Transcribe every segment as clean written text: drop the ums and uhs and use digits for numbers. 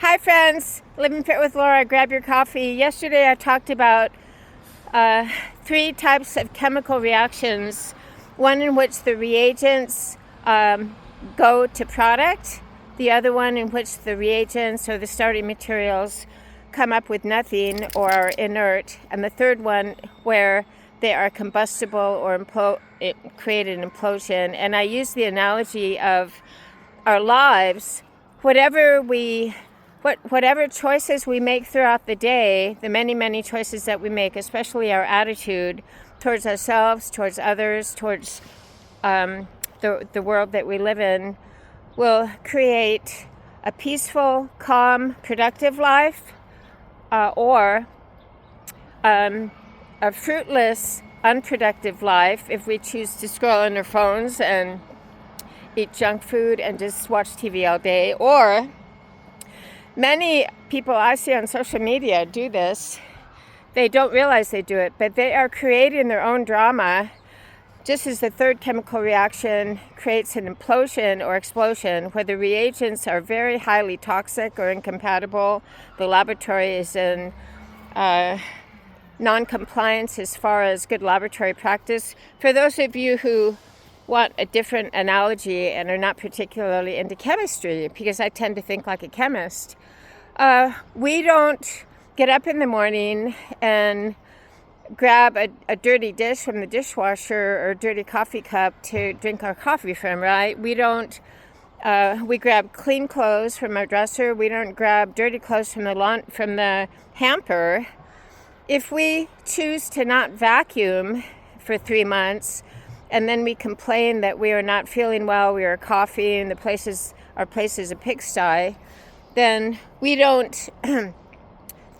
Hi friends, Living Fit with Laura, grab your coffee. Yesterday I talked about three types of chemical reactions. One in which the reagents go to product, the other one in which the reagents or the starting materials come up with nothing or are inert, and the third one where they are combustible or create an implosion. And I use the analogy of our lives. Whatever choices we make throughout the day, the many choices that we make, especially our attitude towards ourselves, towards others, towards the world that we live in, will create a peaceful, calm, productive life, or a fruitless, unproductive life if we choose to scroll on our phones and eat junk food and just watch TV all day. Or many people I see on social media do this. They don't realize they do it, but they are creating their own drama, just as the third chemical reaction creates an implosion or explosion where the reagents are very highly toxic or incompatible. The laboratory is in non-compliance as far as good laboratory practice. For those of you who want a different analogy and are not particularly into chemistry, because I tend to think like a chemist, we don't get up in the morning and grab a dirty dish from the dishwasher or a dirty coffee cup to drink our coffee from, right? We don't. We grab clean clothes from our dresser. We don't grab dirty clothes from the hamper. If we choose to not vacuum for 3 months, and then we complain that we are not feeling well, we are coughing, our place is a pigsty, then we don't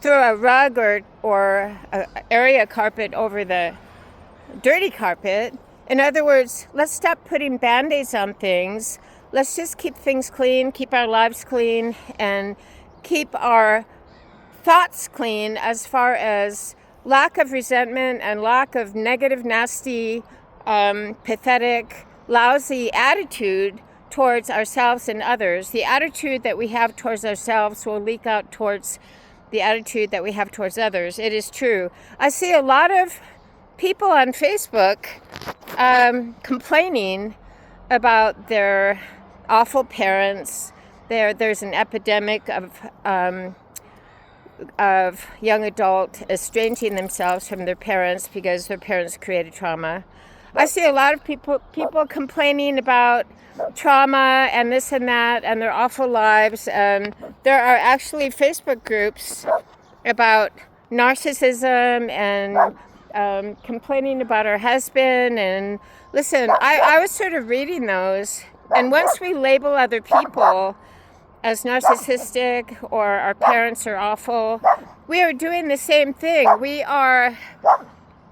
throw a rug or an area carpet over the dirty carpet. In other words, let's stop putting Band-Aids on things. Let's just keep things clean, keep our lives clean, and keep our thoughts clean as far as lack of resentment and lack of negative, nasty, pathetic, lousy attitude towards ourselves and others. The attitude that we have towards ourselves will leak out towards the attitude that we have towards others. It is true. I see a lot of people on Facebook complaining about their awful parents. There's an epidemic of young adults estranging themselves from their parents because their parents created trauma. I see a lot of people complaining about trauma and this and that and their awful lives. And there are actually Facebook groups about narcissism and complaining about our husband. And listen, I was sort of reading those. And once we label other people as narcissistic or our parents are awful, we are doing the same thing. We are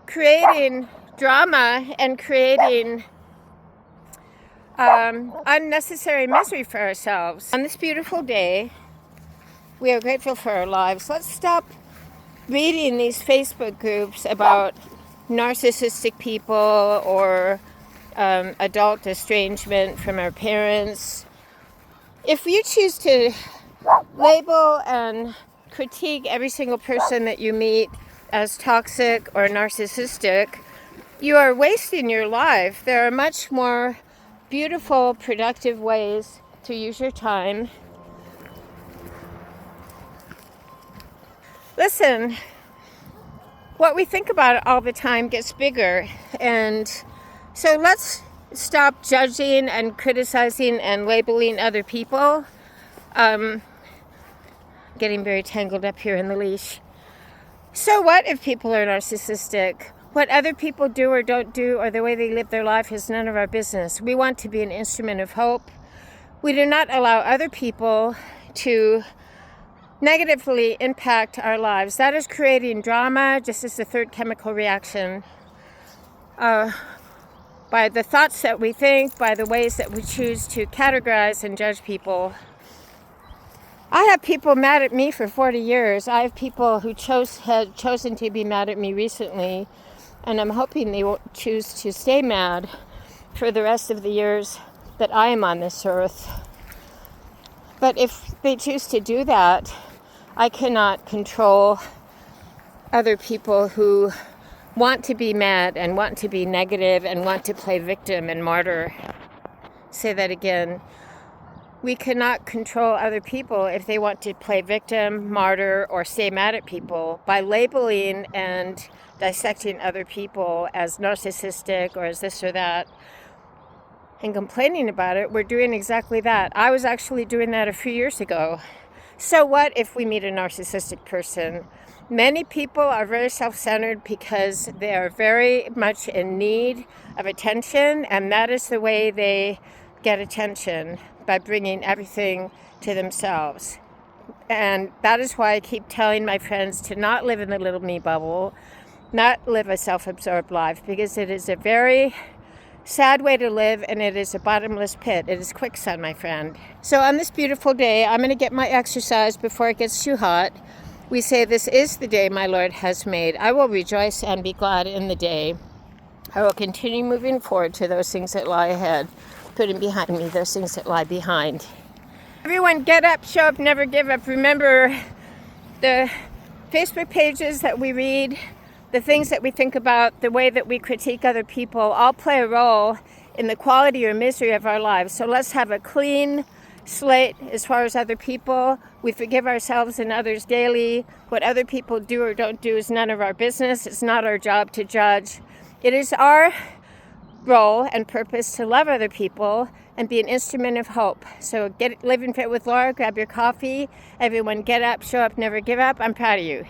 creating drama and creating unnecessary misery for ourselves. On this beautiful day, we are grateful for our lives. Let's stop reading these Facebook groups about narcissistic people or adult estrangement from our parents. If you choose to label and critique every single person that you meet as toxic or narcissistic, you are wasting your life. There are much more beautiful, productive ways to use your time. Listen, what we think about all the time gets bigger, and so let's stop judging and criticizing and labeling other people. Getting very tangled up here in the leash. So what if people are narcissistic? What other people do or don't do or the way they live their life is none of our business. We want to be an instrument of hope. We do not allow other people to negatively impact our lives. That is creating drama, just as the third chemical reaction. By the thoughts that we think, by the ways that we choose to categorize and judge people. I have people mad at me for 40 years. I have people who had chosen to be mad at me recently, and I'm hoping they won't choose to stay mad for the rest of the years that I am on this earth. But if they choose to do that, I cannot control other people who want to be mad and want to be negative and want to play victim and martyr. Say that again. We cannot control other people if they want to play victim, martyr, or stay mad at people by labeling and dissecting other people as narcissistic or as this or that and complaining about it. We're doing exactly that. I was actually doing that a few years ago. So what if we meet a narcissistic person? Many people are very self-centered because they are very much in need of attention, and that is the way they get attention, by bringing everything to themselves. And that is why I keep telling my friends to not live in the little me bubble, not live a self-absorbed life, because it is a very sad way to live, and it is a bottomless pit. It is quicksand, my friend. So on this beautiful day, I'm going to get my exercise before it gets too hot. We say, this is the day my Lord has made. I will rejoice and be glad in the day. I will continue moving forward to those things that lie ahead, putting behind me those things that lie behind. Everyone, get up, show up, never give up. Remember, the Facebook pages that we read, the things that we think about, the way that we critique other people, all play a role in the quality or misery of our lives. So let's have a clean slate as far as other people. We forgive ourselves and others daily. What other people do or don't do is none of our business. It's not our job to judge. It is our role and purpose to love other people and be an instrument of hope. So get living fit with Laura, grab your coffee. Everyone get up, show up, never give up. I'm proud of you.